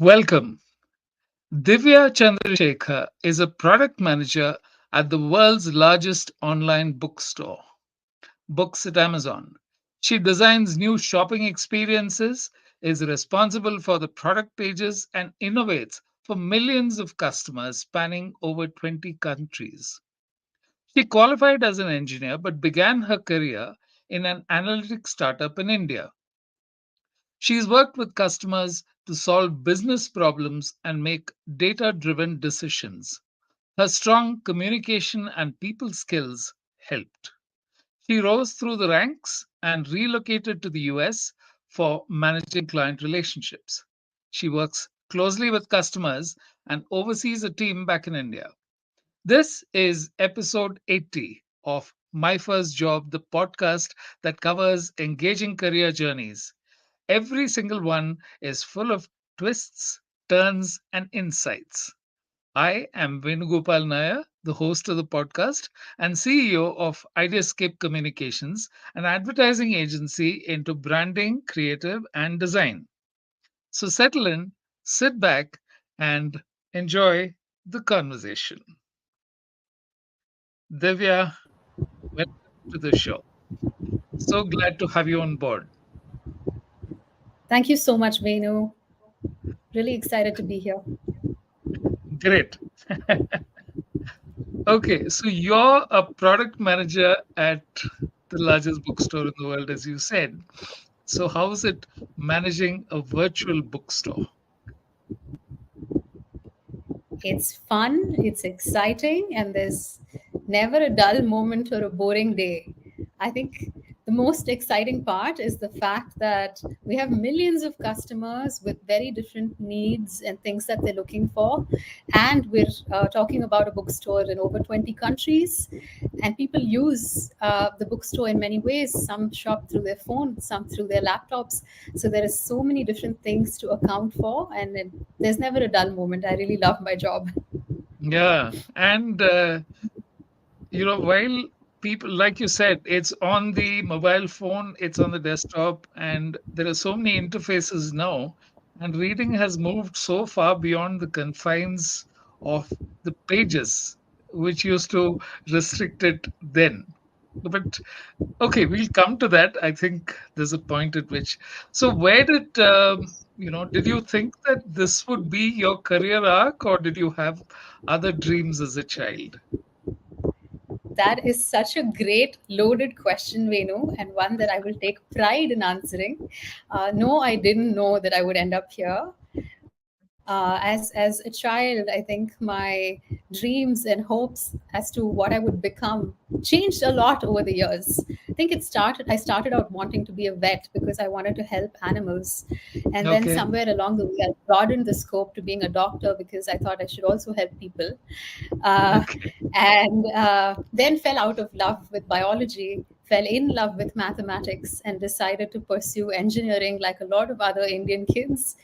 Welcome. Divya Chandrashekar is a product manager at the world's largest online bookstore, Books at Amazon. She designs new shopping experiences, is responsible for the product pages, and innovates for millions of customers spanning over 20 countries. She qualified as an engineer but began her career in an analytics startup in India. She's worked with customers to solve business problems and make data driven decisions. Her strong communication and people skills helped. She rose through the ranks and relocated to the US for managing client relationships. She works closely with customers and oversees a team back in India. This is episode 80 of My First Job, the podcast that covers engaging career journeys. Every single one is full of twists, turns, and insights. I am Venugopal Nair, the host of the podcast and CEO of Ideascape Communications, an advertising agency into branding, creative, and design. So settle in, sit back, and enjoy the conversation. Divya, welcome to the show. So glad to have you on board. Thank you so much, Venu. Really excited to be here. Great. Okay, so you're a product manager at the largest bookstore in the world, as you said. So, how is it managing a virtual bookstore? It's fun, it's exciting, and there's never a dull moment or a boring day. I think the most exciting part is the fact that we have millions of customers with very different needs and things that they're looking for. And we're talking about a bookstore in over 20 countries. And people use the bookstore in many ways. Some shop through their phone, some through their laptops. So there is so many different things to account for. And there's never a dull moment. I really love my job. Yeah, and while people, like you said, it's on the mobile phone, it's on the desktop, and there are so many interfaces now, and reading has moved so far beyond the confines of the pages, which used to restrict it then. But okay, we'll come to that. I think there's a point at which. So, where did did you think that this would be your career arc, or did you have other dreams as a child? That is such a great loaded question, Venu, and one that I will take pride in answering. No, I didn't know that I would end up here. As a child, I think my dreams and hopes as to what I would become changed a lot over the years. I think I started out wanting to be a vet because I wanted to help animals, and then Okay, somewhere along the way, I broadened the scope to being a doctor because I thought I should also help people. Uh, okay, and then fell out of love with biology, fell in love with mathematics, and decided to pursue engineering like a lot of other Indian kids.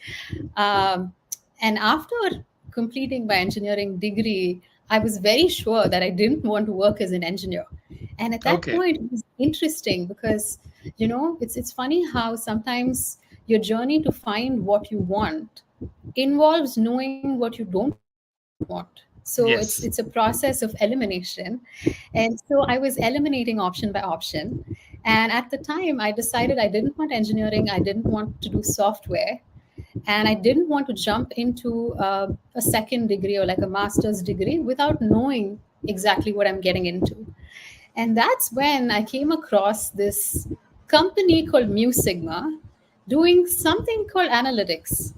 Um, and after completing my engineering degree, I was very sure that I didn't want to work as an engineer. And at that okay. point, it was interesting because, it's funny how sometimes your journey to find what you want involves knowing what you don't want. So it's a process Yes. of elimination. And so I was eliminating option by option. And at the time, I decided I didn't want engineering, I didn't want to do software, and I didn't want to jump into a second degree or like a master's degree without knowing exactly what I'm getting into. And that's when I came across this company called Mu Sigma doing something called analytics.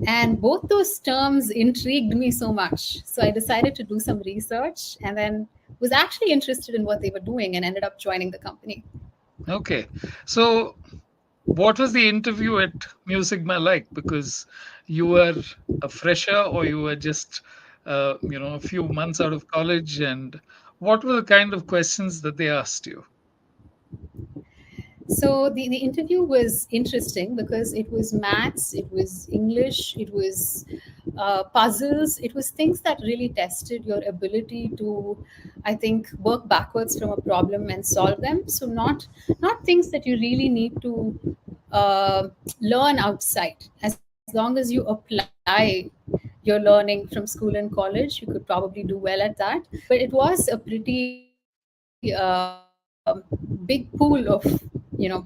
And both those terms intrigued me so much. So I decided to do some research and then was actually interested in what they were doing and ended up joining the company. Okay. So, what was the interview at Musicma like? Because you were a fresher, or you were just, a few months out of college, and what were the kind of questions that they asked you? So the interview was interesting because it was maths, it was English, it was puzzles, it was things that really tested your ability to, I think, work backwards from a problem and solve them. So not things that you really need to learn outside, as in as long as you apply your learning from school and college, you could probably do well at that. But it was a pretty big pool of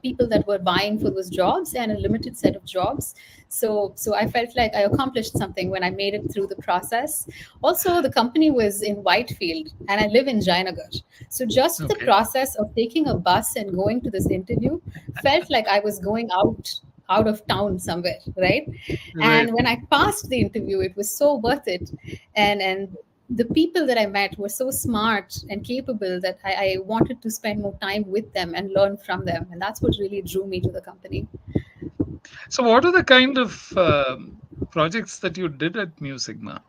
people that were vying for those jobs, and a limited set of jobs. So I felt like I accomplished something when I made it through the process. Also, the company was in Whitefield, and I live in Jayanagar. So just the Okay. process of taking a bus and going to this interview felt like I was going out of town somewhere, right? Right. And when I passed the interview, it was so worth it. And the people that I met were so smart and capable that I wanted to spend more time with them and learn from them. And that's what really drew me to the company. So, what are the kind of projects that you did at Mu Sigma?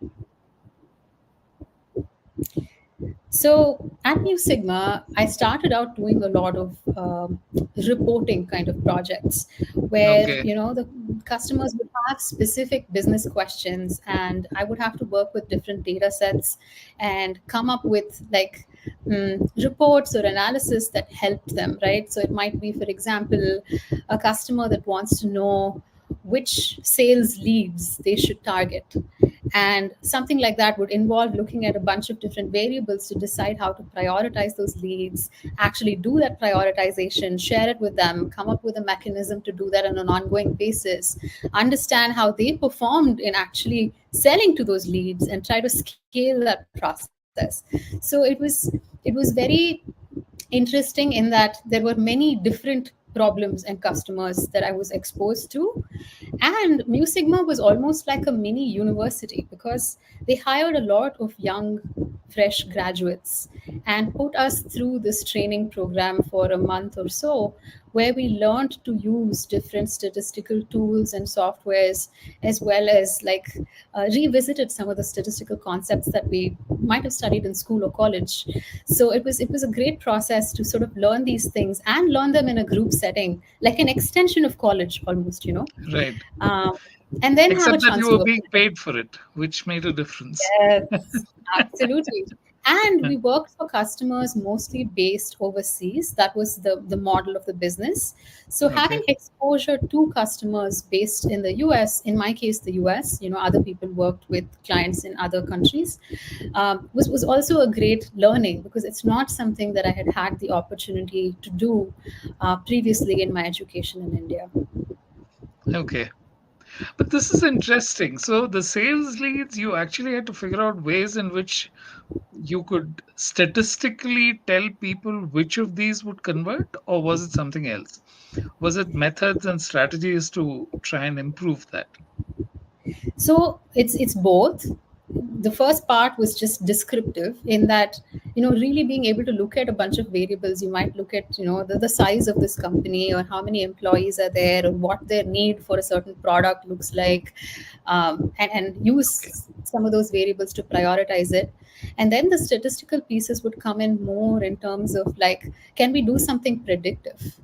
So at New Sigma, I started out doing a lot of reporting kind of projects where, Okay. the customers would have specific business questions, and I would have to work with different data sets and come up with like reports or analysis that helped them, right? So it might be, for example, a customer that wants to know which sales leads they should target, and something like that would involve looking at a bunch of different variables to decide how to prioritize those leads, actually do that prioritization, share it with them, come up with a mechanism to do that on an ongoing basis, understand how they performed in actually selling to those leads, and try to scale that process. So it was very interesting in that there were many different problems and customers that I was exposed to. And Mu Sigma was almost like a mini university because they hired a lot of young, fresh graduates and put us through this training program for a month or so, where we learned to use different statistical tools and softwares, as well as like revisited some of the statistical concepts that we might have studied in school or college. So it was a great process to sort of learn these things and learn them in a group setting, like an extension of college almost. Right. um, and then have a Except that chance you to were work being with them. paid for it, which made a difference. Yes, absolutely. And we worked for customers mostly based overseas. That was the model of the business. So Okay. having exposure to customers based in the US, in my case, the US, other people worked with clients in other countries, was also a great learning because it's not something that I had the opportunity to do previously in my education in India. Okay. But this is interesting. So, the sales leads, you actually had to figure out ways in which you could statistically tell people which of these would convert, or was it something else? Was it methods and strategies to try and improve that? So it's both. The first part was just descriptive in that, really being able to look at a bunch of variables. You might look at, the size of this company, or how many employees are there, or what their need for a certain product looks like, and Okay. use some of those variables to prioritize it. And then the statistical pieces would come in more in terms of like, can we do something predictive?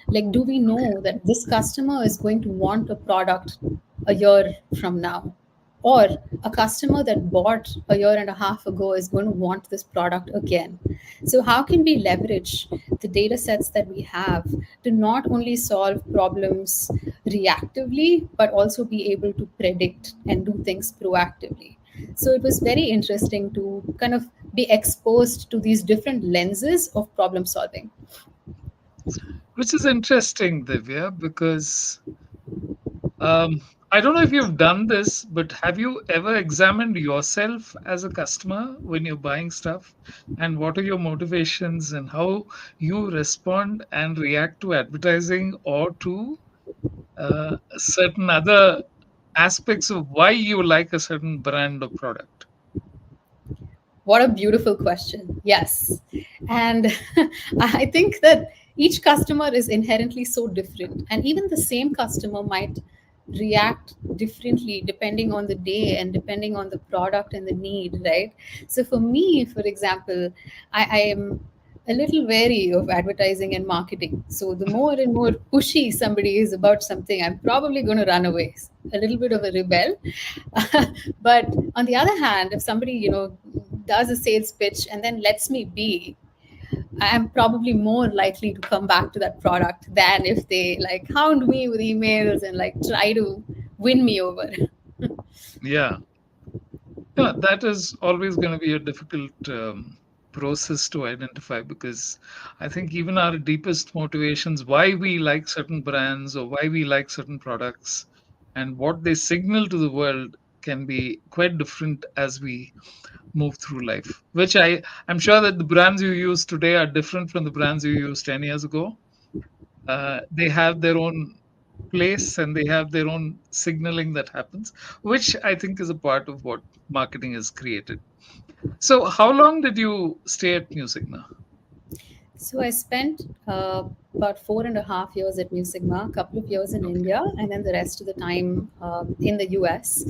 Like, do we Okay. know that this customer is going to want a product a year from now, or a customer that bought a year and a half ago is going to want this product again? So how can we leverage the data sets that we have to not only solve problems reactively, but also be able to predict and do things proactively? So it was very interesting to kind of be exposed to these different lenses of problem solving. Which is interesting, Divya, because Um, I don't know if you've done this, but have you ever examined yourself as a customer when you're buying stuff? And what are your motivations and how you respond and react to advertising or to certain other aspects of why you like a certain brand or product? What a beautiful question. Yes. And I think that each customer is inherently so different. And even the same customer might react differently depending on the day and depending on the product and the need, right? So for me, for example, I am a little wary of advertising and marketing. So the more and more pushy somebody is about something, I'm probably going to run away. A little bit of a rebel. But on the other hand, if somebody, does a sales pitch and then lets me be, I'm probably more likely to come back to that product than if they like hound me with emails and like try to win me over. Yeah. Yeah, that is always going to be a difficult process to identify, because I think even our deepest motivations, why we like certain brands or why we like certain products and what they signal to the world, can be quite different as we move through life. Which I'm sure that the brands you use today are different from the brands you used 10 years ago. They have their own place and they have their own signaling that happens, which I think is a part of what marketing is created. So, how long did you stay at Musicna? So I spent about 4.5 years at Mu Sigma, a couple of years in Okay. India, and then the rest of the time in the US.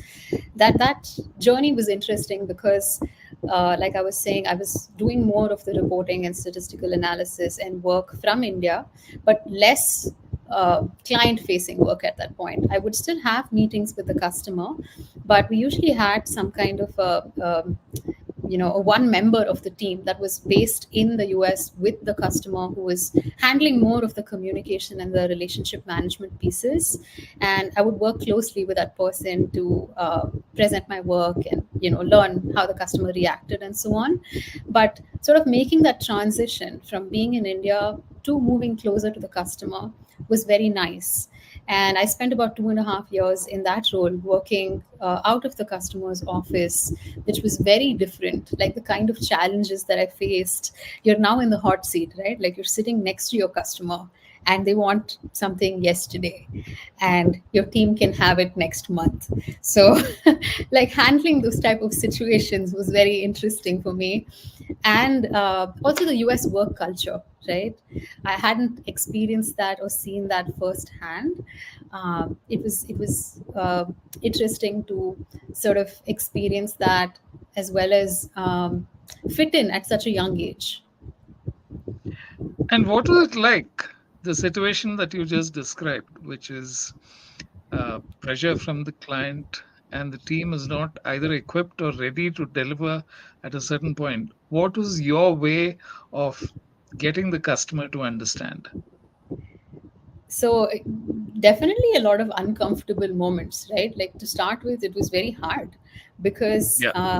That journey was interesting because, like I was saying, I was doing more of the reporting and statistical analysis and work from India, but less client-facing work at that point. I would still have meetings with the customer, but we usually had some kind of a one member of the team that was based in the US with the customer, who was handling more of the communication and the relationship management pieces. And I would work closely with that person to present my work and learn how the customer reacted and so on. But sort of making that transition from being in India to moving closer to the customer was very nice. And I spent about 2.5 years in that role, working out of the customer's office, which was very different. Like the kind of challenges that I faced, you're now in the hot seat, right? Like you're sitting next to your customer and they want something yesterday, and your team can have it next month. So like handling those type of situations was very interesting for me. And also the US work culture, right? I hadn't experienced that or seen that firsthand. It was interesting to sort of experience that, as well as fit in at such a young age. And what was it like, the situation that you just described, which is pressure from the client and the team is not either equipped or ready to deliver at a certain point? What was your way of getting the customer to understand? So definitely a lot of uncomfortable moments, right? Like to start with, it was very hard because Yeah.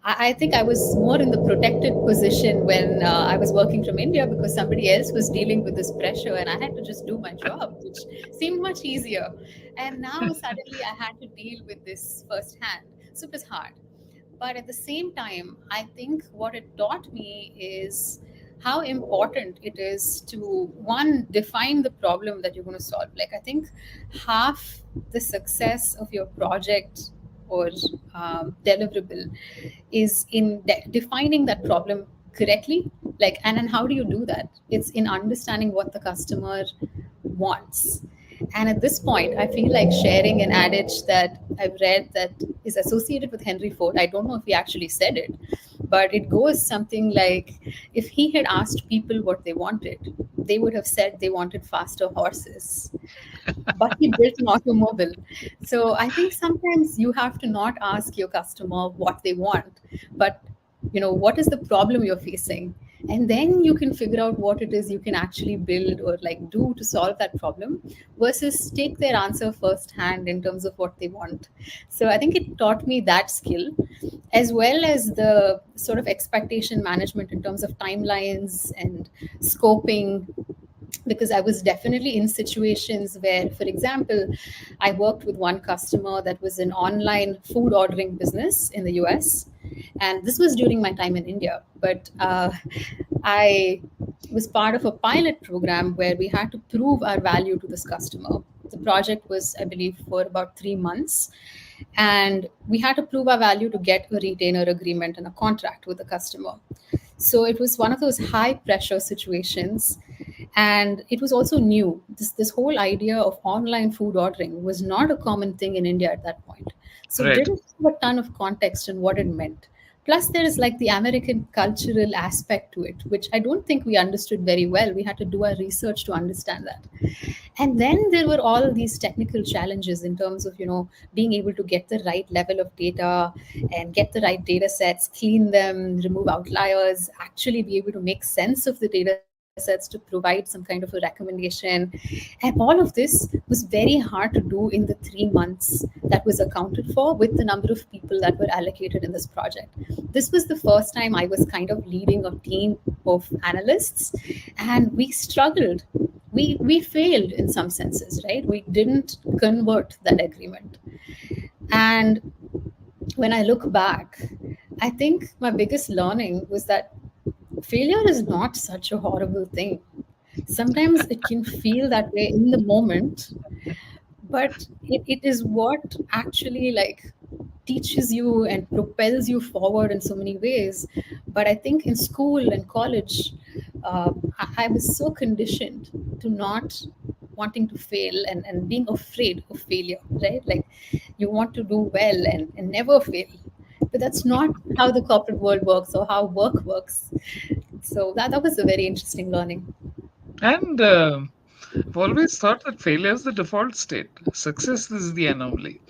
I think I was more in the protected position when I was working from India, because somebody else was dealing with this pressure and I had to just do my job, which seemed much easier. And now suddenly I had to deal with this firsthand, so it was hard. But at the same time, I think what it taught me is how important it is to, one, define the problem that you're going to solve. Like I think half the success of your project or deliverable is in defining that problem correctly. Like, and then how do you do that? It's in understanding what the customer wants. And at this point, I feel like sharing an adage that I've read that is associated with Henry Ford. I don't know if he actually said it, but it goes something like, if he had asked people what they wanted, they would have said they wanted faster horses, but he built an automobile. So I think sometimes you have to not ask your customer what they want, but what is the problem you're facing, and then you can figure out what it is you can actually build or like do to solve that problem, versus take their answer firsthand in terms of what they want. So I think it taught me that skill, as well as the sort of expectation management in terms of timelines and scoping, because I was definitely in situations where, for example, I worked with one customer that was an online food ordering business in the US. And this was during my time in India. But I was part of a pilot program where we had to prove our value to this customer. The project was, I believe, for about 3 months. And we had to prove our value to get a retainer agreement and a contract with the customer. So it was one of those high pressure situations. And it was also new. This whole idea of online food ordering was not a common thing in India at that point. So Right. didn't have a ton of context on what it meant. Plus, there is like the American cultural aspect to it, which I don't think we understood very well. We had to do our research to understand that. And then there were all these technical challenges in terms of being able to get the right level of data and get the right data sets, clean them, remove outliers, actually be able to make sense of the data sets, sets, to provide some kind of a recommendation. And all of this was very hard to do in the 3 months that was accounted for with the number of people that were allocated in this project. This was the first time I was kind of leading a team of analysts, and we struggled. We failed in some senses, right? We didn't convert that agreement. And when I look back, I think my biggest learning was that failure is not such a horrible thing. Sometimes it can feel that way in the moment, but it is what actually like teaches you and propels you forward in so many ways. But I think in school and college, I was so conditioned to not wanting to fail, and being afraid of failure, right? Like you want to do well and never fail. But that's not how the corporate world works or how work works. So that was a very interesting learning. And I've always thought that failure is the default state. Success is the anomaly.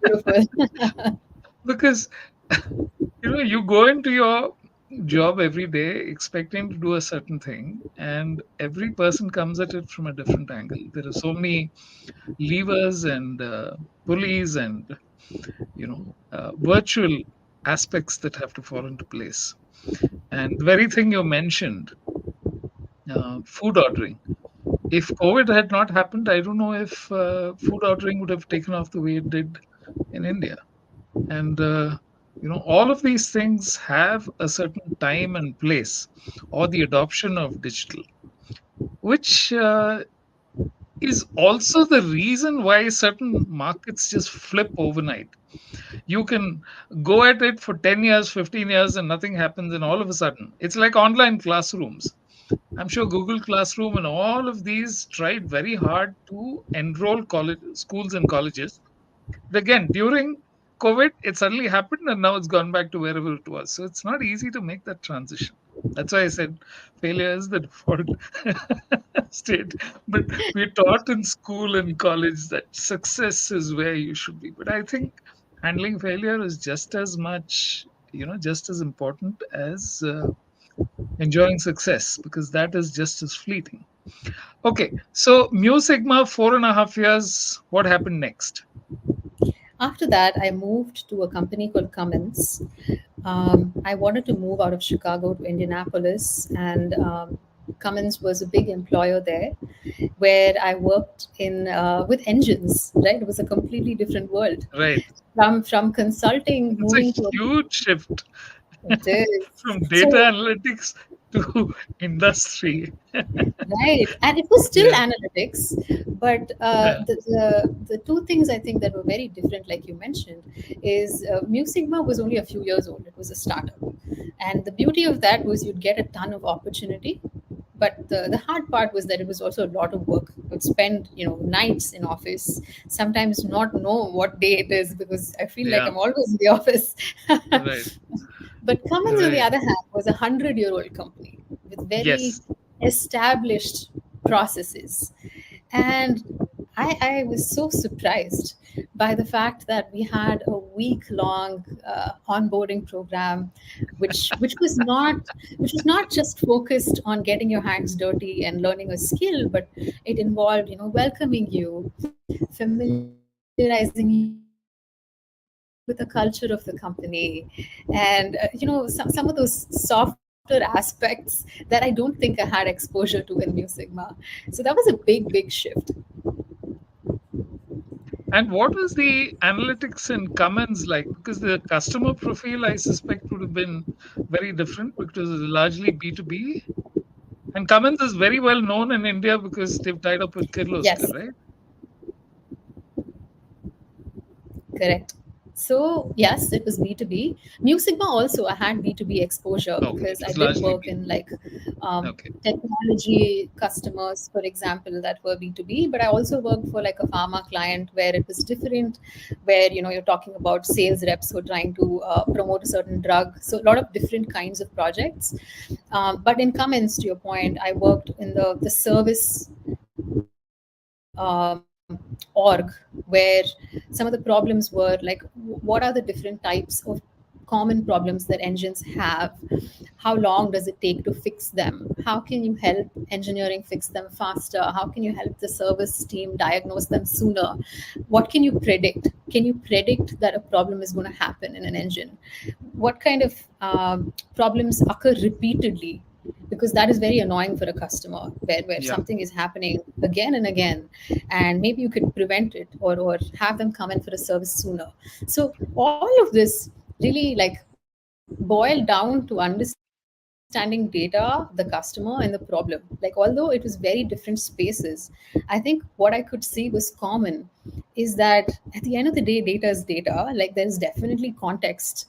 Beautiful. Because you go into your job every day expecting to do a certain thing, and every person comes at it from a different angle. There are so many levers and pulleys and virtual aspects that have to fall into place. And the very thing you mentioned, food ordering. If COVID had not happened, I don't know if food ordering would have taken off the way it did in India. And all of these things have a certain time and place, or the adoption of digital, which is also the reason why certain markets just flip overnight. You can go at it for 10 years, 15 years, and nothing happens, and all of a sudden it's like online classrooms. I'm sure Google Classroom and all of these tried very hard to enroll college schools and colleges. But again, during COVID, it suddenly happened, and now it's gone back to wherever it was. So it's not easy to make that transition. That's why I said failure is the default state. But we're taught in school and college that success is where you should be. But I think handling failure is just as much, just as important as enjoying success, because that is just as fleeting. Okay, so Mu Sigma, 4.5 years. What happened next? After that, I moved to a company called Cummins. I wanted to move out of Chicago to Indianapolis, and Cummins was a big employer there, where I worked in with engines. Right, it was a completely different world. Right. From consulting, It's a moving to a, huge shift it is. from data So analytics to industry. right, and it was still Yeah, analytics, but yeah, the two things I think that were very different, like you mentioned, is Mu Sigma was only a few years old. It was a startup, and the beauty of that was you'd get a ton of opportunity. But the hard part was that it was also a lot of work. You'd spend nights in office, sometimes not know what day it is because I feel like yeah, I'm always in the office. right, But Cummins, on the right. other hand, was a 100-year-old company with very Yes. established processes. And I was so surprised by the fact that we had a week-long onboarding program, which was not just focused on getting your hands dirty and learning a skill, but it involved welcoming you, familiarizing you with the culture of the company, and some of those softer aspects that I don't think I had exposure to in Mu Sigma. So that was a big shift. And what was the analytics in Cummins like? Because the customer profile, I suspect, would have been very different because it's largely B2B. And Cummins is very well known in India because they've tied up with Kirloskar, Yes, right? correct. So yes, it was B2B. Mu Sigma also, I had B2B exposure Okay, it because I was did largely work B2B. in like Okay, technology customers, for example, that were B2B. But I also worked for like a pharma client where it was different, where you're talking about sales reps who are trying to promote a certain drug. So a lot of different kinds of projects. But in Cummins, to your point, I worked in the service org, where some of the problems were like, what are the different types of common problems that engines have. How long does it take to fix them? How can you help engineering fix them faster? How can you help the service team diagnose them sooner? What can you predict? Can you predict that a problem is going to happen in an engine? What kind of problems occur repeatedly? Because that is very annoying for a customer, where Yeah. something is happening again and again, and maybe you could prevent it, or have them come in for a service sooner. So all of this really like boiled down to understanding data, the customer, and the problem. Like, although it was very different spaces, I think what I could see was common is that at the end of the day, data is data. Like, there's definitely context.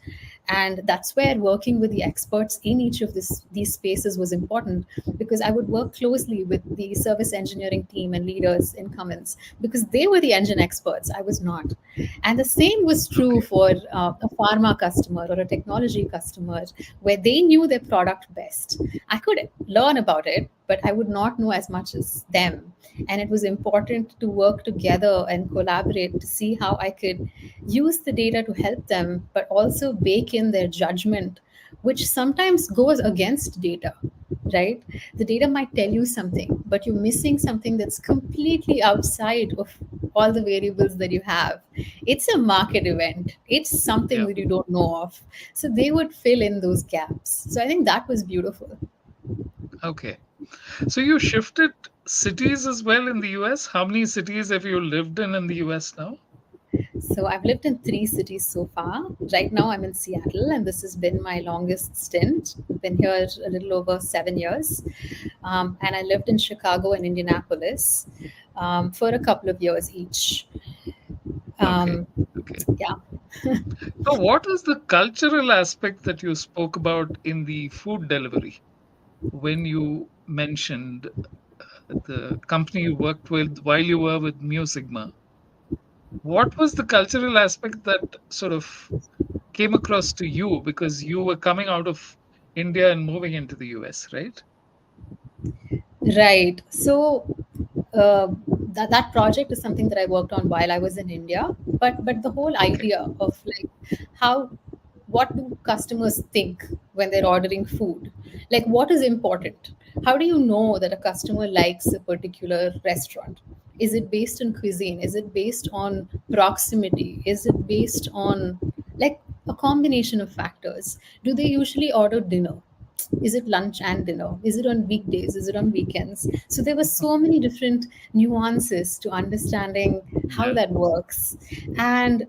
And that's where working with the experts in each of these spaces was important, because I would work closely with the service engineering team and leaders in Cummins, because they were the engine experts. I was not. And the same was true Okay. for a pharma customer or a technology customer, where they knew their product best. I could learn about it, but I would not know as much as them. And it was important to work together and collaborate to see how I could use the data to help them, but also bake in their judgment, which sometimes goes against data, right? The data might tell you something, but you're missing something that's completely outside of all the variables that you have. It's a market event, it's something Yeah. that you don't know of. So they would fill in those gaps. So I think that was beautiful. Okay. So you shifted cities as well in the US. How many cities have you lived in the US now? So I've lived in three cities so far. Right now I'm in Seattle, and this has bbeen my longest stint. I've been here a little over 7 years. And I lived in Chicago and Indianapolis for a couple of years each. Okay. Um, Okay. yeah. So what is the cultural aspect that you spoke about in the food delivery when you mentioned the company you worked with while you were with Mu Sigma? What was the cultural aspect that sort of came across to you because you were coming out of India and moving into the US, right? Right. So that project is something that I worked on while I was in India. But the whole Okay. idea of like how, what do customers think when they're ordering food? Like, what is important? How do you know that a customer likes a particular restaurant? Is it based on cuisine? Is it based on proximity? Is it based on like a combination of factors? Do they usually order dinner? Is it lunch and dinner? Is it on weekdays? Is it on weekends? So there were so many different nuances to understanding how Yeah. that works. And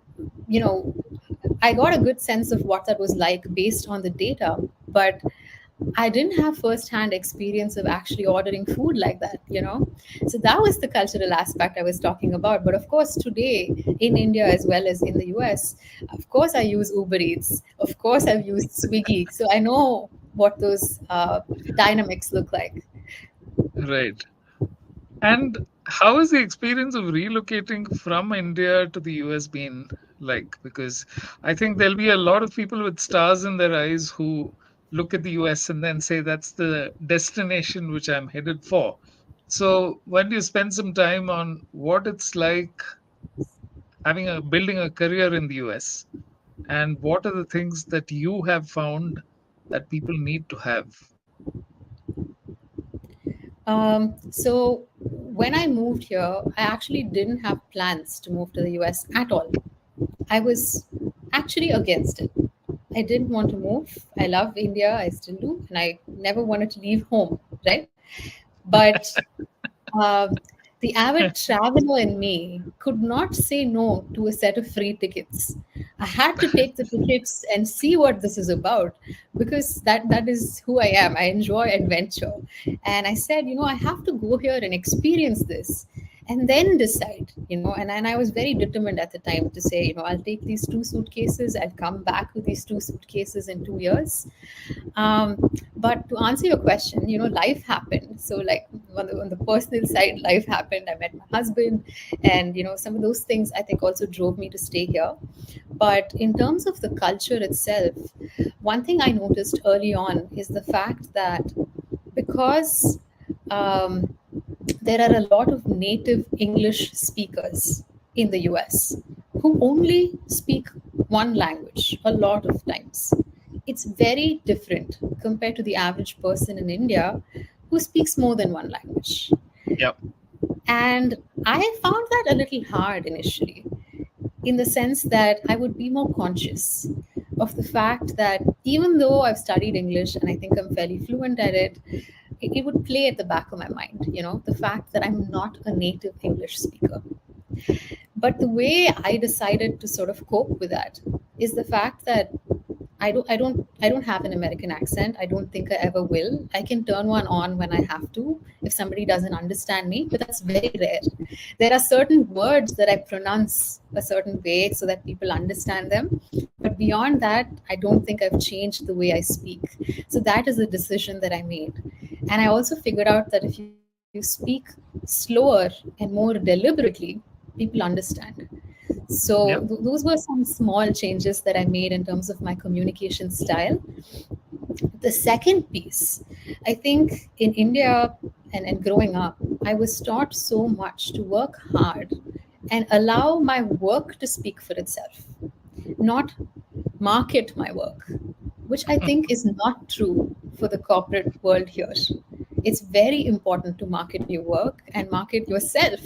you know, I got a good sense of what that was like based on the data, but I didn't have first-hand experience of actually ordering food like that, you know. So that was the cultural aspect I was talking about. But of course, today in India as well as in the US, of course I use Uber Eats. Of course I've used Swiggy, so I know what those dynamics look like. Right. And how has the experience of relocating from India to the US been like? Because I think there'll be a lot of people with stars in their eyes who look at the US and then say that's the destination which I'm headed for. So when you spend some time on what it's like having a building a career in the US and what are the things that you have found that people need to have? So when I moved here, I actually didn't have plans to move to the US at all. I was actually against it. I didn't want to move. I love India, I still do, and I never wanted to leave home, right? But uh, the avid traveler in me could not say no to a set of free tickets. I had to take the tickets and see what this is about, because that is who I am. I enjoy adventure. And I said, I have to go here and experience this and then decide, and I was very determined at the time to say, I'll take these two suitcases, I'll come back with these two suitcases in 2 years. But to answer your question, life happened. So, like on the personal side, life happened. I met my husband, and some of those things I think also drove me to stay here. But in terms of the culture itself, one thing I noticed early on is the fact that because um, there are a lot of native English speakers in the US who only speak one language a lot of times. It's very different compared to the average person in India who speaks more than one language. Yep. And I found that a little hard initially, in the sense that I would be more conscious of the fact that even though I've studied English and I think I'm fairly fluent at it, it would play at the back of my mind, the fact that I'm not a native English speaker. But the way I decided to sort of cope with that is the fact that I don't have an American accent. I don't think I ever will. I can turn one on when I have to if somebody doesn't understand me, but that's very rare. There are certain words that I pronounce a certain way so that people understand them, but beyond that, I don't think I've changed the way I speak. So that is a decision that I made. And I also figured out that if you speak slower and more deliberately, people understand. So Yep. those were some small changes that I made in terms of my communication style. The second piece, I think in India and growing up, I was taught so much to work hard and allow my work to speak for itself, not market my work, which I think is not true for the corporate world here. It's very important to market your work and market yourself.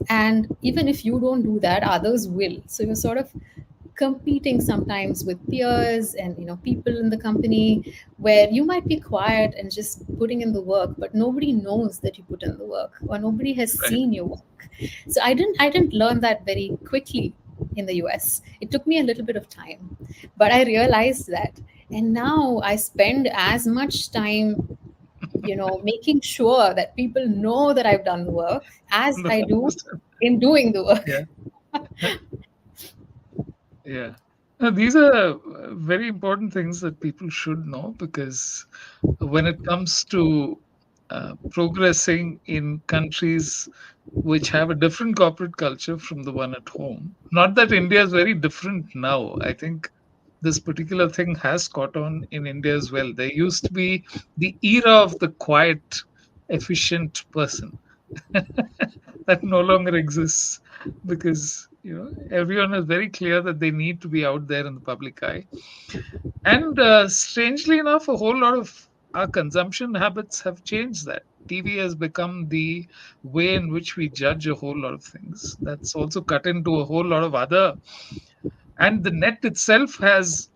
And even if you don't do that, others will. So you're sort of competing sometimes with peers and people in the company, where you might be quiet and just putting in the work, but nobody knows that you put in the work, or nobody has Right. seen your work. So I didn't learn that very quickly in the US. It took me a little bit of time, but I realized that. And now I spend as much time making sure that people know that I've done the work as I do in doing the work. Yeah. Yeah. Now, these are very important things that people should know, because when it comes to progressing in countries which have a different corporate culture from the one at home, not that India is very different now. I think this particular thing has caught on in India as well. There used to be the era of the quiet, efficient person that no longer exists, because everyone is very clear that they need to be out there in the public eye. And strangely enough, a whole lot of our consumption habits have changed that. TV has become the way in which we judge a whole lot of things. That's also cut into a whole lot of other. And the net itself has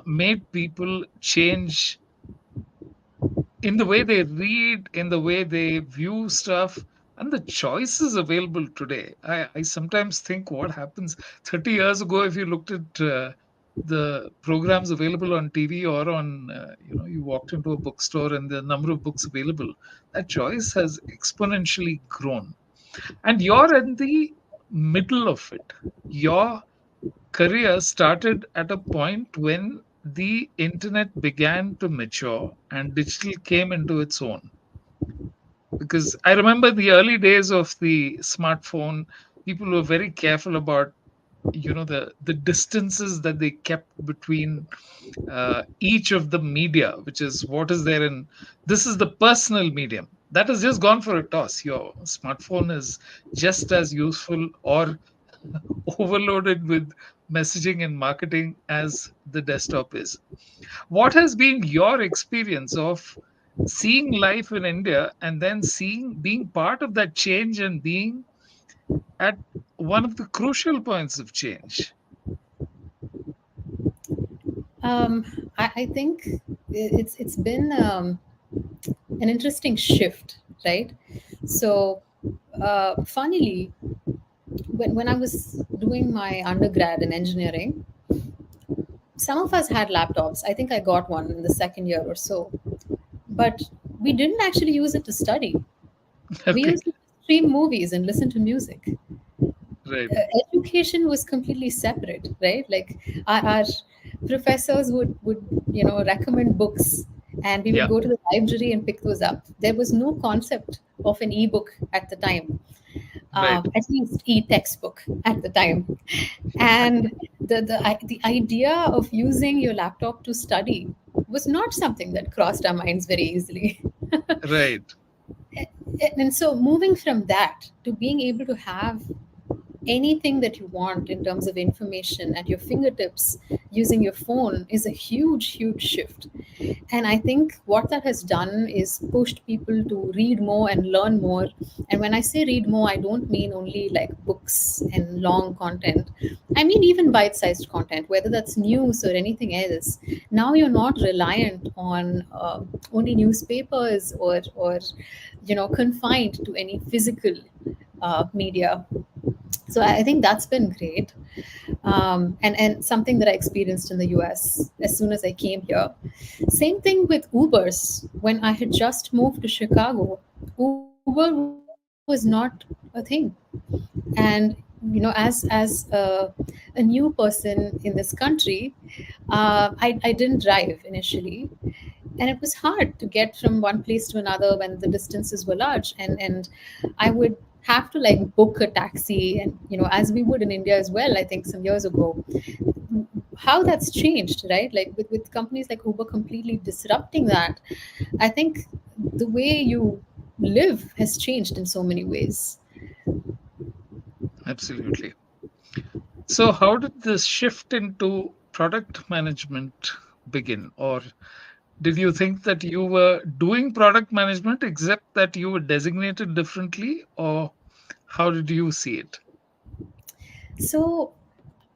made people change in the way they read, in the way they view stuff, and the choices available today. I sometimes think what happens 30 years ago, if you looked at the programs available on TV or on, you walked into a bookstore and the number of books available, that choice has exponentially grown. And you're in the middle of it. Your career started at a point when the internet began to mature and digital came into its own. Because I remember the early days of the smartphone, people were very careful about the distances that they kept between each of the media, which is what is there in this is the personal medium that has just gone for a toss. Your smartphone is just as useful or overloaded with messaging and marketing as the desktop is. What has been your experience of seeing life in India and then being part of that change and being at one of the crucial points of change? Um, I think it's been an interesting shift, right? So, funnily, when I was doing my undergrad in engineering, some of us had laptops. I think I got one in the second year or so, but we didn't actually use it to study. We Okay, used it to stream movies and listen to music. right. Education was completely separate, right? Like our professors would recommend books, and we would Yeah, go to the library and pick those up. There was no concept of an ebook at the time, right. at least e-textbook at the time. And the idea of using your laptop to study was not something that crossed our minds very easily. Right. And so moving from that to being able to have anything that you want in terms of information at your fingertips using your phone is a huge, huge shift. And I think what that has done is pushed people to read more and learn more. And when I say read more, I don't mean only like books and long content. I mean even bite-sized content, whether that's news or anything else. Now you're not reliant on only newspapers or confined to any physical media. So I think that's been great, and something that I experienced in the US as soon as I came here. Same thing with Ubers. When I had just moved to Chicago, Uber was not a thing. And as a new person in this country, I didn't drive initially, and it was hard to get from one place to another when the distances were large, and I would have to like book a taxi, and as we would in India as well, I think some years ago. How that's changed, right? Like with companies like Uber completely disrupting that, I think the way you live has changed in so many ways. Absolutely. So, how did this shift into product management begin? Or did you think that you were doing product management, except that you were designated differently? Or how did you see it? So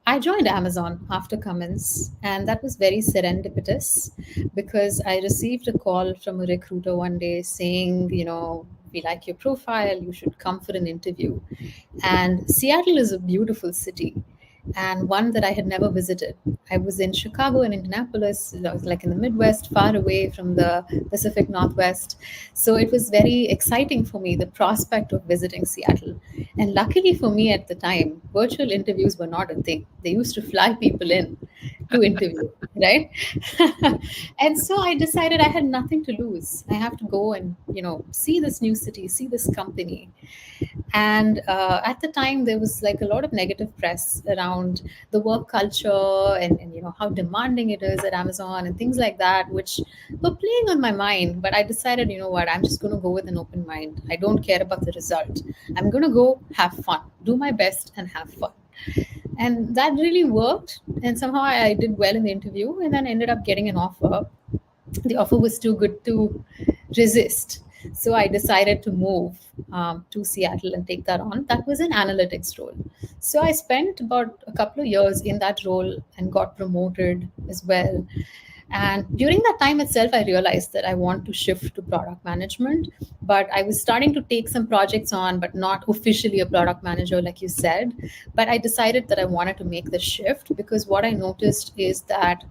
I joined Amazon after Cummins, and that was very serendipitous because I received a call from a recruiter one day saying, we like your profile, you should come for an interview. And Seattle is a beautiful city and one that I had never visited. I was in Chicago and Indianapolis, like in the Midwest, far away from the Pacific Northwest. So it was very exciting for me, the prospect of visiting Seattle. And luckily for me at the time, virtual interviews were not a thing. They used to fly people in to interview, right? And so I decided I had nothing to lose. I have to go and, see this new city, see this company. And at the time there was like a lot of negative press around the work culture, and how demanding it is at Amazon and things like that, which were playing on my mind. But I decided, what, I'm just going to go with an open mind. I don't care about the result. I'm going to go have fun, do my best and have fun. And that really worked, and somehow I did well in the interview and then ended up getting an offer. The offer was too good to resist. So I decided to move to Seattle and take that on. That was an analytics role. So I spent about a couple of years in that role and got promoted as well. And during that time itself, I realized that I want to shift to product management. But I was starting to take some projects on, but not officially a product manager, like you said. But I decided that I wanted to make the shift because what I noticed is that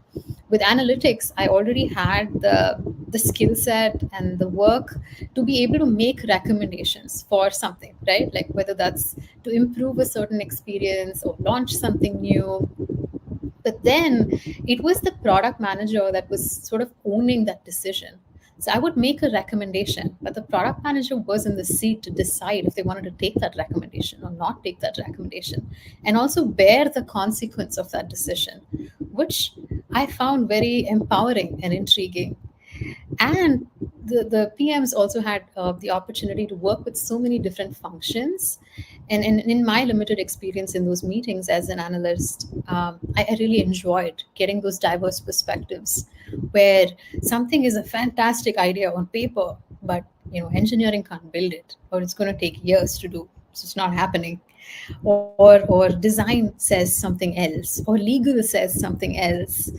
with analytics, I already had the skill set and the work to be able to make recommendations for something, right? Like whether that's to improve a certain experience or launch something new. But then it was the product manager that was sort of owning that decision. So I would make a recommendation, but the product manager was in the seat to decide if they wanted to take that recommendation or not take that recommendation, and also bear the consequence of that decision, which I found very empowering and intriguing. And the PMs also had the opportunity to work with so many different functions. And in my limited experience in those meetings as an analyst, I really enjoyed getting those diverse perspectives where something is a fantastic idea on paper, but engineering can't build it, or it's going to take years to do, so it's not happening. Or design says something else, or legal says something else,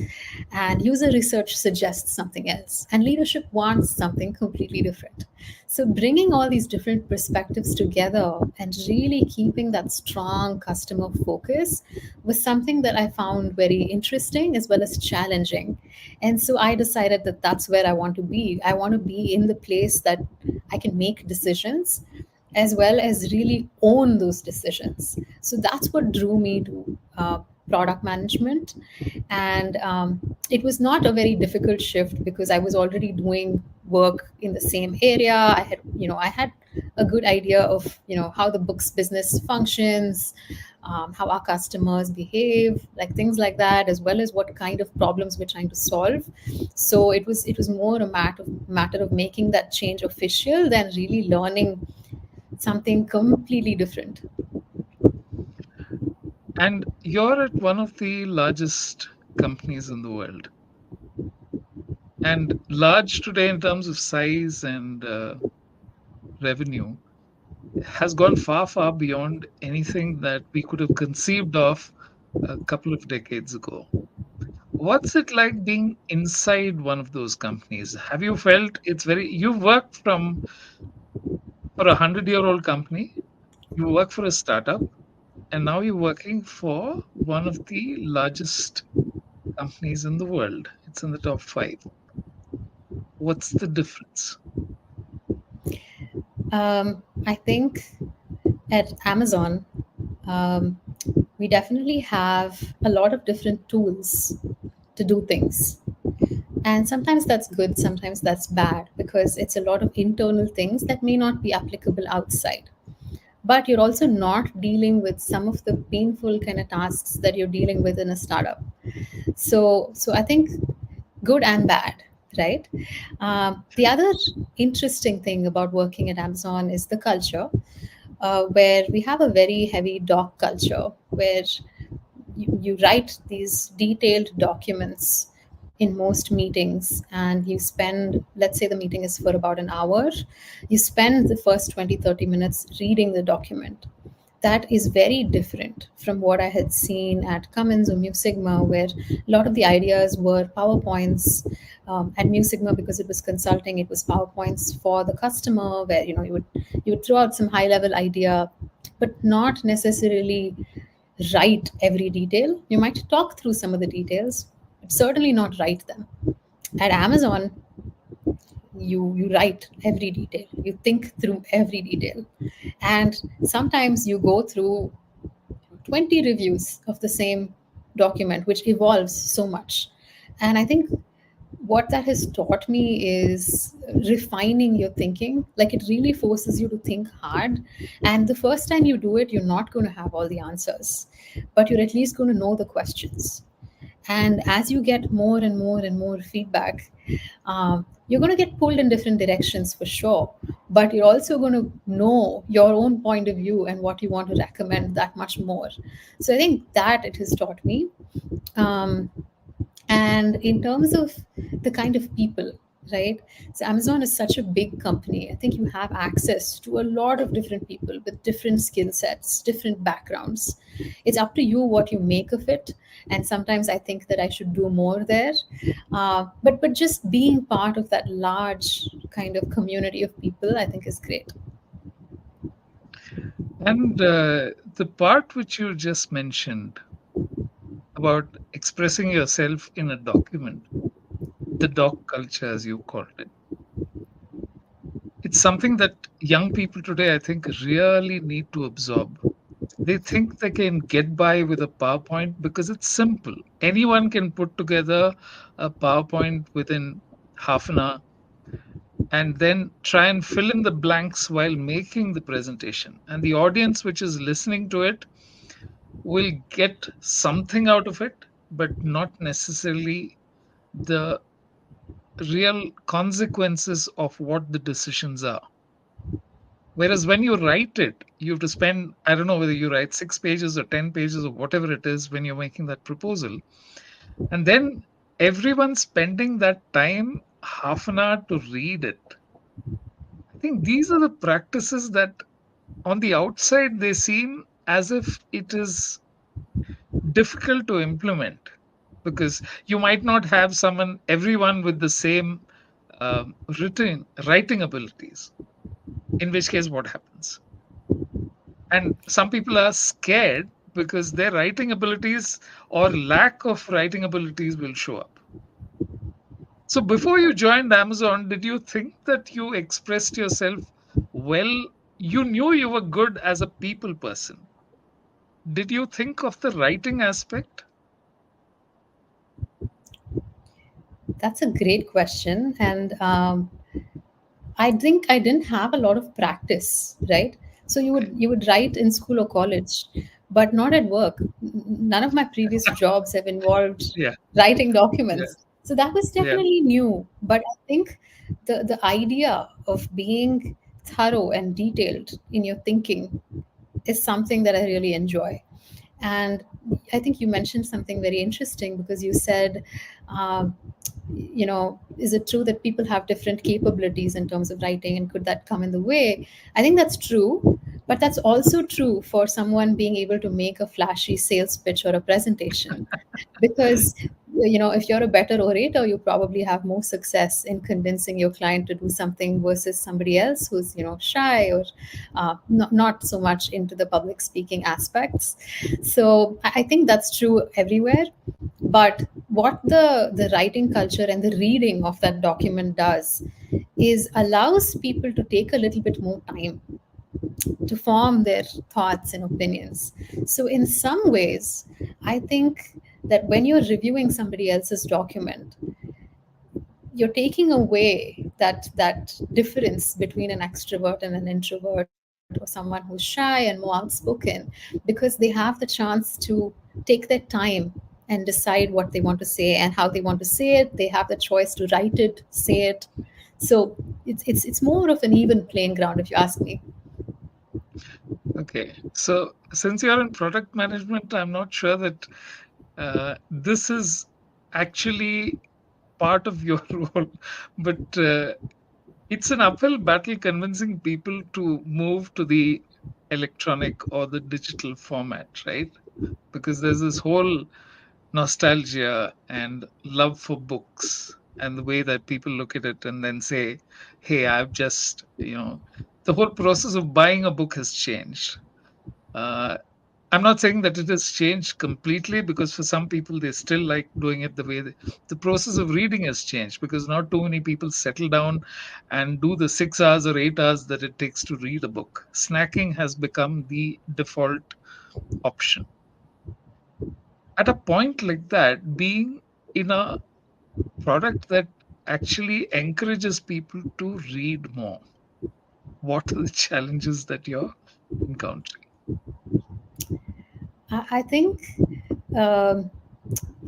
and user research suggests something else, and leadership wants something completely different. So bringing all these different perspectives together and really keeping that strong customer focus was something that I found very interesting as well as challenging. And so I decided that that's where I want to be. I want to be in the place that I can make decisions as well as really own those decisions. So that's what drew me to product management. And it was not a very difficult shift because I was already doing work in the same area. I had a good idea of how the books business functions, how our customers behave, like things like that, as well as what kind of problems we're trying to solve. So it was more a matter of making that change official than really learning something completely different. And you're at one of the largest companies in the world. And large today in terms of size and revenue has gone far, far beyond anything that we could have conceived of a couple of decades ago. What's it like being inside one of those companies? Have you felt it's very, you worked for a 100-year-old company, you work for a startup, and now you're working for one of the largest companies in the world. It's in the top five. What's the difference? I think at Amazon, um, we definitely have a lot of different tools to do things. And sometimes that's good, sometimes that's bad, because it's a lot of internal things that may not be applicable outside. But you're also not dealing with some of the painful kind of tasks that you're dealing with in a startup. So I think good and bad, right? The other interesting thing about working at Amazon is the culture, where we have a very heavy doc culture, where you write these detailed documents in most meetings, and you spend, let's say the meeting is for about an hour, you spend the first 20-30 minutes reading the document. That is very different from what I had seen at Cummins or Mu Sigma, where a lot of the ideas were PowerPoints. At Mu Sigma, because it was consulting, it was PowerPoints for the customer, where you would throw out some high level idea, but not necessarily write every detail. You might talk through some of the details, but certainly not write them. At Amazon, you write every detail, you think through every detail, and sometimes you go through 20 reviews of the same document, which evolves so much. And I think what that has taught me is refining your thinking. Like, it really forces you to think hard. And the first time you do it, you're not going to have all the answers, but you're at least going to know the questions. And as you get more and more and more feedback, you're going to get pulled in different directions for sure, but you're also going to know your own point of view and what you want to recommend that much more. So I think that it has taught me. um, and in terms of the kind of people, right, so Amazon is such a big company. I think you have access to a lot of different people with different skill sets, different backgrounds. It's up to you what you make of it. And sometimes I think that I should do more there. But just being part of that large kind of community of people, I think, is great. And the part which you just mentioned about expressing yourself in a document, the doc culture, as you called it, it's something that young people today, I think, really need to absorb. They think they can get by with a PowerPoint because it's simple. Anyone can put together a PowerPoint within half an hour and then try and fill in the blanks while making the presentation. And the audience which is listening to it will get something out of it, but not necessarily the real consequences of what the decisions are. Whereas when you write it, you have to spend, I don't know whether you write 6 pages or 10 pages or whatever it is when you're making that proposal. And then everyone spending that time, half an hour to read it. I think these are the practices that on the outside they seem as if it is difficult to implement because you might not have everyone with the same writing abilities, in which case what happens? And some people are scared because their writing abilities or lack of writing abilities will show up. So before you joined Amazon, did you think that you expressed yourself well? You knew you were good as a people person. Did you think of the writing aspect? That's a great question. And I think I didn't have a lot of practice, right? So you Okay. would you would write in school or college, but not at work. None of my previous jobs have involved Yeah. writing Yeah. documents. So that was Yeah. definitely new. But I think the idea of being thorough and detailed in your thinking is something that I really enjoy. And I think you mentioned something very interesting, because you said, um, is it true that people have different capabilities in terms of writing, and could that come in the way? I think that's true, but that's also true for someone being able to make a flashy sales pitch or a presentation. Because if you're a better orator, you probably have more success in convincing your client to do something versus somebody else who's shy, or not so much into the public speaking aspects. So I think that's true everywhere. But what the writing culture and the reading of that document does is allows people to take a little bit more time to form their thoughts and opinions. So, in some ways, I think that when you're reviewing somebody else's document, you're taking away that difference between an extrovert and an introvert, or someone who's shy and more outspoken, because they have the chance to take their time and decide what they want to say and how they want to say it. They have the choice to write it, say it. So it's more of an even playing ground, if you ask me. Okay. So since you're in product management, I'm not sure that this is actually part of your role, but it's an uphill battle convincing people to move to the electronic or the digital format, right? Because there's this whole nostalgia and love for books and the way that people look at it and then say, hey, I've just, the whole process of buying a book has changed. Uh, I'm not saying that it has changed completely, because for some people they still like doing it the way the process of reading has changed, because not too many people settle down and do the 6 hours or 8 hours that it takes to read a book. Snacking has become the default option. At a point like that, being in a product that actually encourages people to read more, what are the challenges that you're encountering? I think um,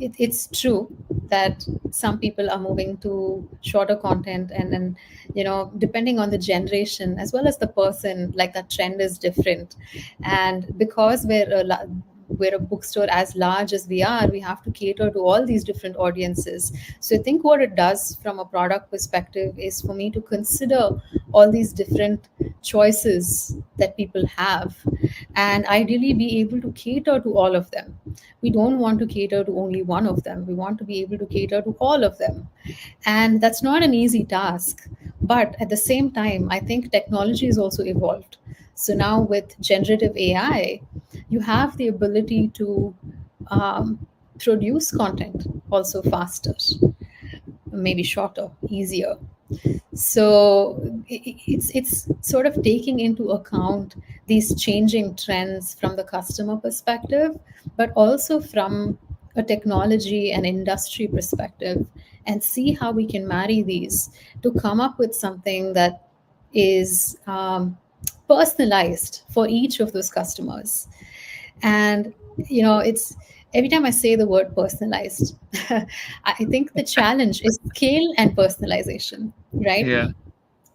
it's true that some people are moving to shorter content, and depending on the generation as well as the person, like, that trend is different. And because we're a bookstore as large as we are, we have to cater to all these different audiences. So I think what it does from a product perspective is for me to consider all these different choices that people have, and ideally be able to cater to all of them. We don't want to cater to only one of them, we want to be able to cater to all of them. And that's not an easy task. But at the same time, I think technology has also evolved. So now with generative AI, you have the ability to produce content also faster, maybe shorter, easier. So it's sort of taking into account these changing trends from the customer perspective, but also from a technology and industry perspective, and see how we can marry these to come up with something that is personalized for each of those customers. And it's every time I say the word personalized, I think the challenge is scale and personalization, right? Yeah.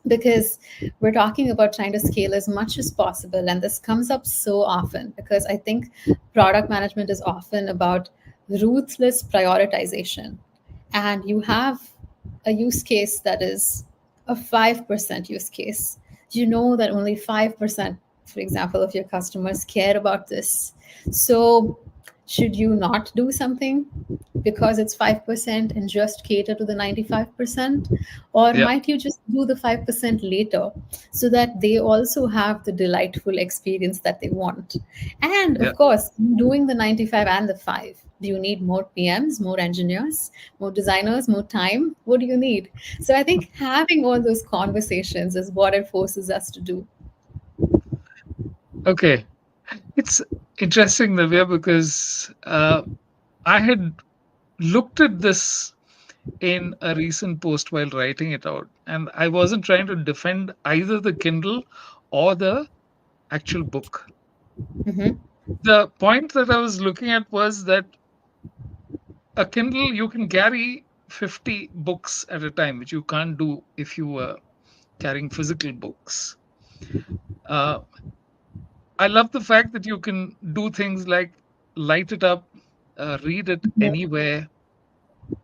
Because we're talking about trying to scale as much as possible, and this comes up so often because I think product management is often about ruthless prioritization. And you have a use case that is a 5% use case. You know that only 5%, for example, of your customers care about this. So should you not do something because it's 5% and just cater to the 95%? Or Yeah. might you just do the 5% later so that they also have the delightful experience that they want? And Yeah. of course, doing the 95 and the 5. Do you need more PMs, more engineers, more designers, more time? What do you need? So I think having all those conversations is what it forces us to do. Okay. It's interesting, Navya, because I had looked at this in a recent post while writing it out, and I wasn't trying to defend either the Kindle or the actual book. Hmm. The point that I was looking at was that a Kindle, you can carry 50 books at a time, which you can't do if you were carrying physical books. Uh, I love the fact that you can do things like light it up, read it anywhere.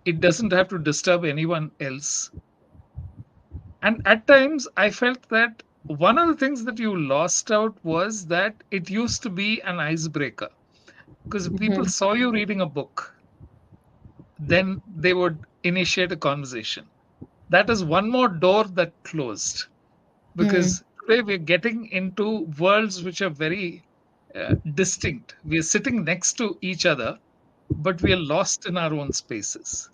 It doesn't have to disturb anyone else. And at times, I felt that one of the things that you lost out was that it used to be an icebreaker. Because if people Mhm. saw you reading a book, then they would initiate a conversation. That is one more door that closed. Mm. Because today we're getting into worlds which are very distinct. We are sitting next to each other, but we are lost in our own spaces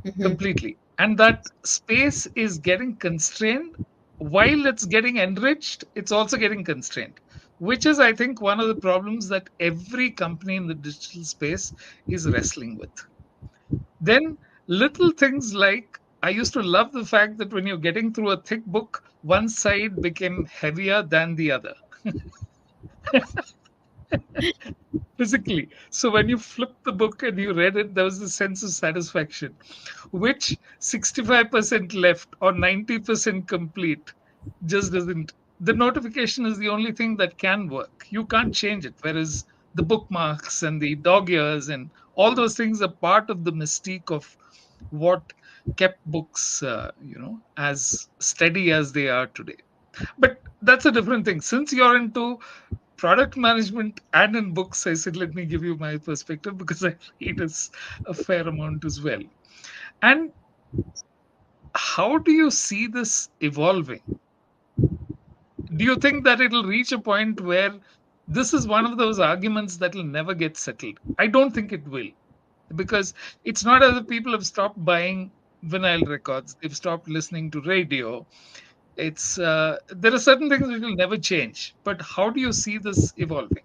Mhm. completely. And that space is getting constrained. While it's getting enriched, it's also getting constrained, which is, I think, one of the problems that every company in the digital space is wrestling with. Then, little things like I used to love the fact that when you're getting through a thick book, one side became heavier than the other physically. So when you flipped the book and you read it, there was a sense of satisfaction, which 65% left or 90% complete just doesn't. The notification is the only thing that can work. You can't change it. Whereas the bookmarks and the dog ears and all those things are part of the mystique of what kept books, as steady as they are today. But that's a different thing. Since you're into product management and in books, I said, let me give you my perspective because I read a fair amount as well. And how do you see this evolving? Do you think that it'll reach a point where this is one of those arguments that will never get settled? I don't think it will, because it's not as if people have stopped buying vinyl records, they've stopped listening to radio. It's there are certain things which will never change. But how do you see this evolving?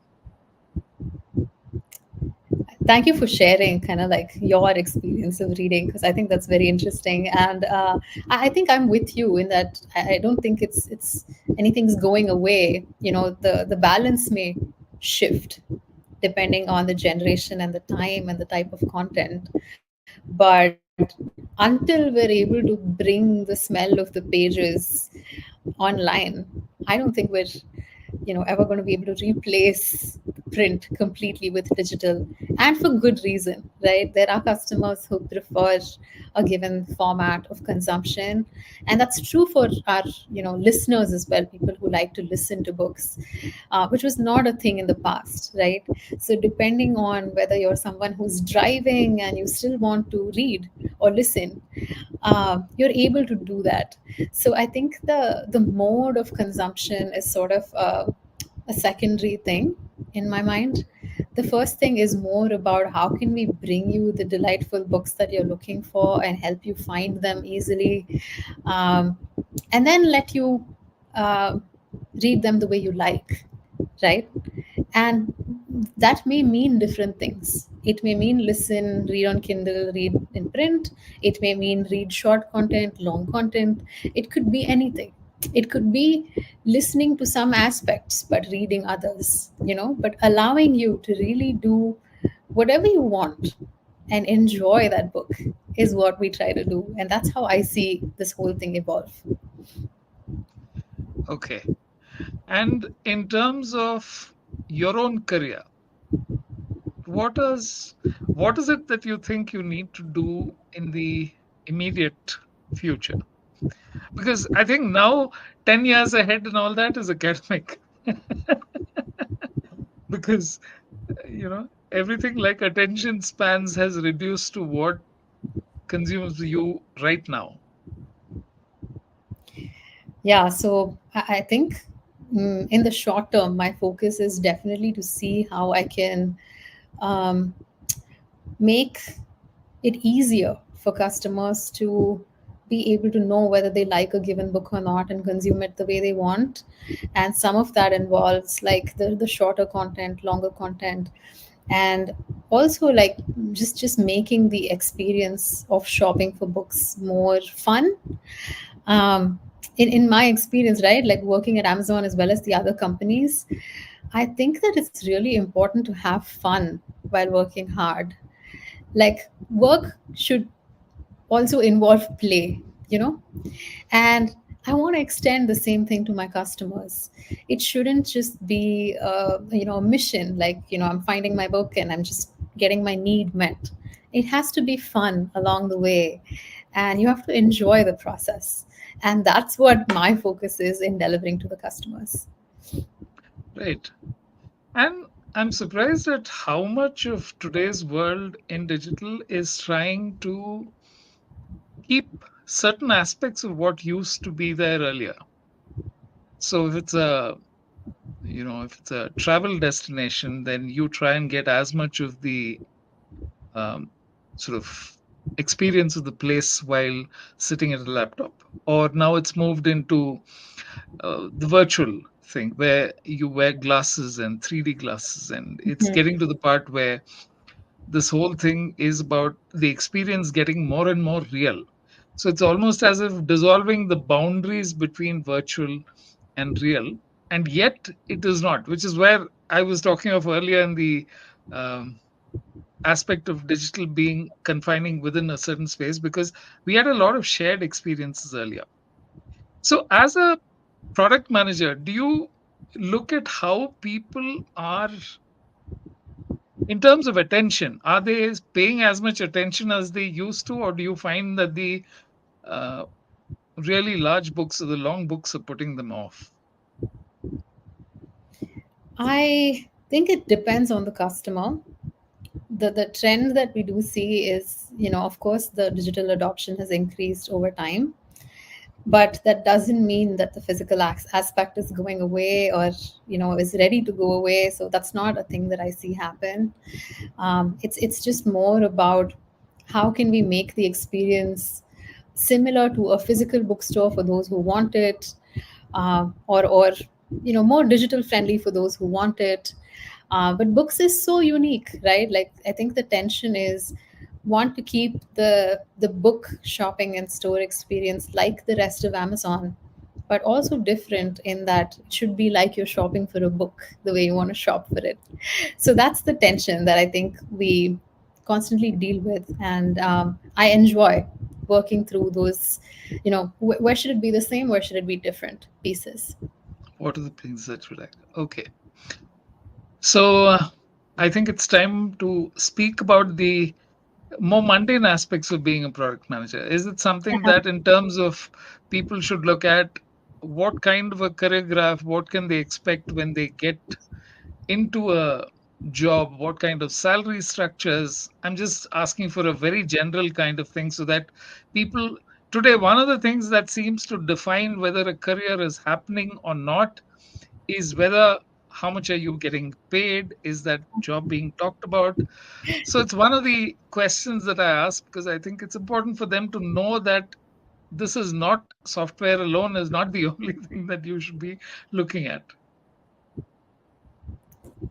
Thank you for sharing kind of like your experience of reading, because I think that's very interesting. And I think I'm with you in that I don't think it's anything's going away. You know, the balance may shift depending on the generation and the time and the type of content. But until we're able to bring the smell of the pages online, I don't think we're ever going to be able to replace print completely with digital, and for good reason, right? There are customers who prefer a given format of consumption, and that's true for our listeners as well, people who like to listen to books, which was not a thing in the past, right? So depending on whether you're someone who's driving and you still want to read or listen, you're able to do that. So I think the mode of consumption is sort of a secondary thing in my mind. The first thing is more about how can we bring you the delightful books that you're looking for and help you find them easily, um, and then let you uh, read them the way you like, right? And that may mean different things. It may mean listen, read on Kindle, read in print. It may mean read short content, long content. It could be anything. It could be listening to some aspects but reading others, but allowing you to really do whatever you want and enjoy that book is what we try to do. And that's how I see this whole thing evolve. Okay. And in terms of your own career, what is what is it that you think you need to do in the immediate future? Because I think now 10 years ahead and all that is academic. Because everything like attention spans has reduced to what consumes you right now. Yeah, so I think in the short term, my focus is definitely to see how I can um, make it easier for customers to be able to know whether they like a given book or not and consume it the way they want. And some of that involves like the shorter content, longer content, and also like just making the experience of shopping for books more fun. um, in my experience, right, like working at Amazon as well as the other companies, I think that it's really important to have fun while working hard. Like work should also involve play, and I want to extend the same thing to my customers. It shouldn't just be a mission like, I'm finding my book and I'm just getting my need met. It has to be fun along the way, and you have to enjoy the process. And that's what my focus is in delivering to the customers. Right. And I'm surprised at how much of today's world in digital is trying to keep certain aspects of what used to be there earlier. So if it's a travel destination, then you try and get as much of the um, sort of experience of the place while sitting at a laptop. Or now it's moved into the virtual thing where you wear glasses and 3D glasses, and it's Mhm. getting to the part where this whole thing is about the experience getting more and more real. So it's almost as if dissolving the boundaries between virtual and real, and yet it is not, which is where I was talking of earlier in the um, aspect of digital being confining within a certain space, because we had a lot of shared experiences earlier. So, as a product manager, do you look at how people are in terms of attention? Are they paying as much attention as they used to, or do you find that the uh, really large books or the long books are putting them off? I think it depends on the customer. The trend that we do see is, of course, the digital adoption has increased over time, but that doesn't mean that the physical aspect is going away or is ready to go away. So that's not a thing that I see happen. It's just more about how can we make the experience similar to a physical bookstore for those who want it, or more digital friendly for those who want it. But books is so unique, right? Like, I think the tension is want to keep the book shopping and store experience like the rest of Amazon, but also different in that it should be like you're shopping for a book the way you want to shop for it. So that's the tension that I think we constantly deal with, and I enjoy working through those. Where should it be the same? Where should it be different pieces? What are the things that you like? Okay. So, I think it's time to speak about the more mundane aspects of being a product manager. Is it something that, in terms of people should look at, what kind of a career graph, what can they expect when they get into a job, what kind of salary structures? I'm just asking for a very general kind of thing so that people today, one of the things that seems to define whether a career is happening or not is whether how much are you getting paid? Is that job being talked about? So it's one of the questions that I ask because I think it's important for them to know that this is not software alone is not the only thing that you should be looking at.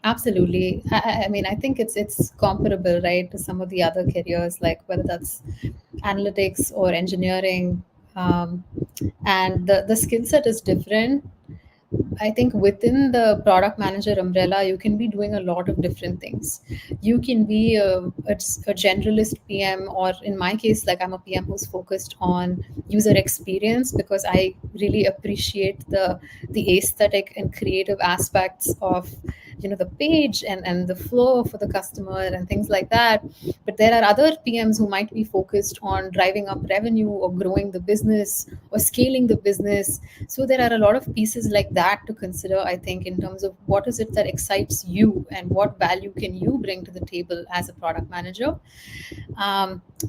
Absolutely. I mean, I think it's comparable, right, to some of the other careers, like whether that's analytics or engineering, and the skill set is different. I think within the product manager umbrella, you can be doing a lot of different things. You can be a generalist PM, or in my case, like I'm a PM who's focused on user experience because I really appreciate the aesthetic and creative aspects of the page and the flow for the customer and things like that. But there are other PMs who might be focused on driving up revenue or growing the business or scaling the business. So there are a lot of pieces like that to consider, I think, in terms of what is it that excites you and what value can you bring to the table as a product manager.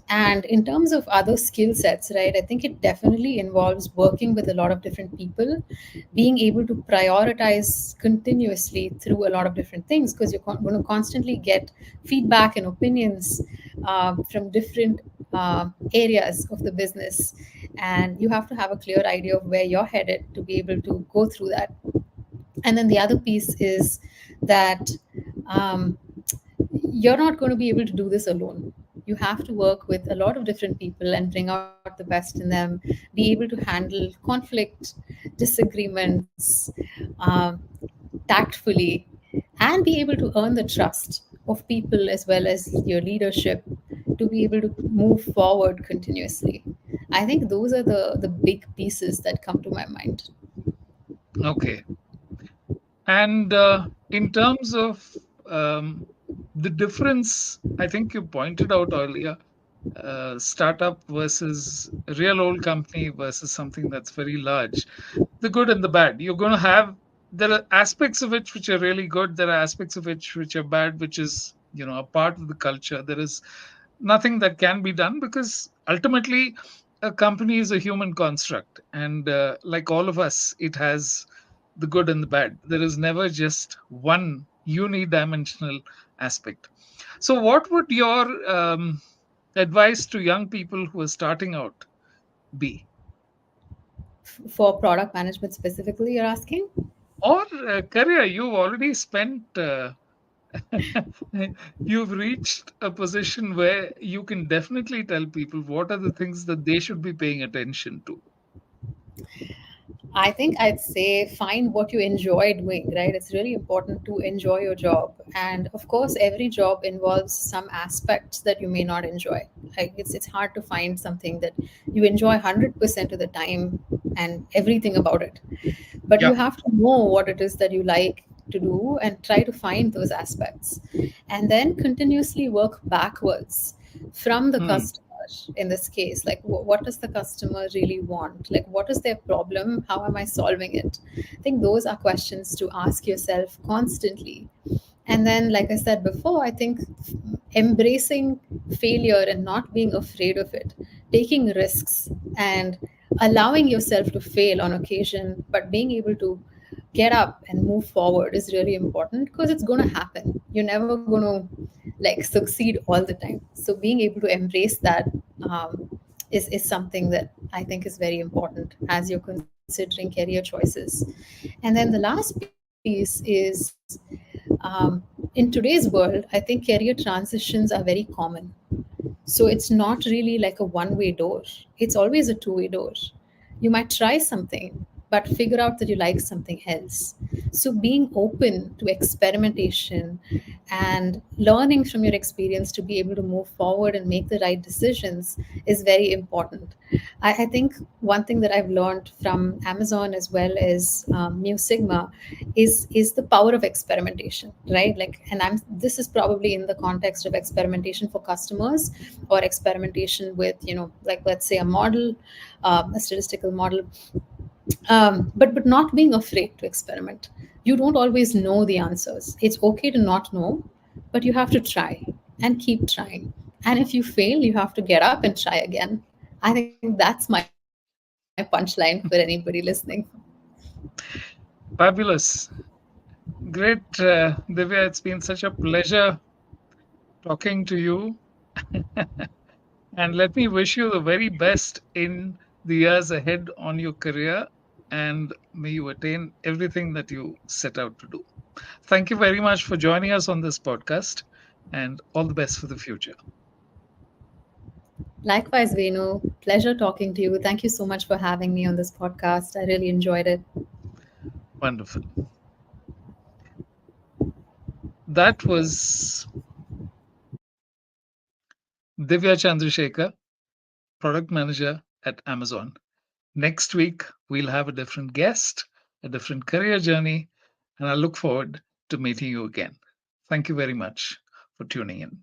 And in terms of other skill sets, right, I think it definitely involves working with a lot of different people, being able to prioritize continuously through a lot of different things, because you're going to constantly get feedback and opinions from different areas of the business, and you have to have a clear idea of where you're headed to be able to go through that. And then the other piece is that um, you're not going to be able to do this alone. You have to work with a lot of different people and bring out the best in them, be able to handle conflict, disagreements, um, tactfully, and be able to earn the trust of people as well as your leadership to be able to move forward continuously. I think those are the big pieces that come to my mind. Okay. And in terms of um, the difference, I think you pointed out earlier, startup versus a real old company versus something that's very large, the good and the bad. You're going to have, there are aspects of it which are really good. There are aspects of it which are bad, which is, a part of the culture. There is nothing that can be done because ultimately a company is a human construct. And like all of us, it has the good and the bad. There is never just one unidimensional aspect. So, what would your advice to young people who are starting out be? For product management specifically, you're asking? Or career, you've already spent, you've reached a position where you can definitely tell people what are the things that they should be paying attention to. I think I'd say find what you enjoy doing, right? It's really important to enjoy your job. And of course, every job involves some aspects that you may not enjoy. Like it's hard to find something that you enjoy 100% of the time and everything about it. But Yeah. you have to know what it is that you like to do and try to find those aspects. And then continuously work backwards from the Hmm. customer in this case. Like, what does the customer really want? Like, what is their problem? How am I solving it? I think those are questions to ask yourself constantly. And then, like I said before, I think embracing failure and not being afraid of it, taking risks and allowing yourself to fail on occasion, but being able to get up and move forward is really important because it's going to happen. You're never going to like succeed all the time. So being able to embrace that is something that I think is very important as you're considering career choices. And then the last piece is in today's world, I think career transitions are very common. So it's not really like a one way door, it's always a two-way door. You might try something, but figure out that you like something else. So being open to experimentation and learning from your experience to be able to move forward and make the right decisions is very important. I think one thing that I've learned from Amazon as well as Mu Sigma is the power of experimentation, right? Like, and I'm this is probably in the context of experimentation for customers or experimentation with, like let's say a model, a statistical model, but not being afraid to experiment. You don't always know the answers. It's okay to not know, but you have to try and keep trying. And if you fail, you have to get up and try again. I think that's my punchline for anybody listening. Fabulous. Great, Divya. It's been such a pleasure talking to you. And let me wish you the very best in the years ahead on your career. And may you attain everything that you set out to do. Thank you very much for joining us on this podcast and all the best for the future. Likewise, Venu, pleasure talking to you. Thank you so much for having me on this podcast. I really enjoyed it. Wonderful. That was Divya Chandrashekar, product manager at Amazon. Next week, we'll have a different guest, a different career journey, and I look forward to meeting you again. Thank you very much for tuning in.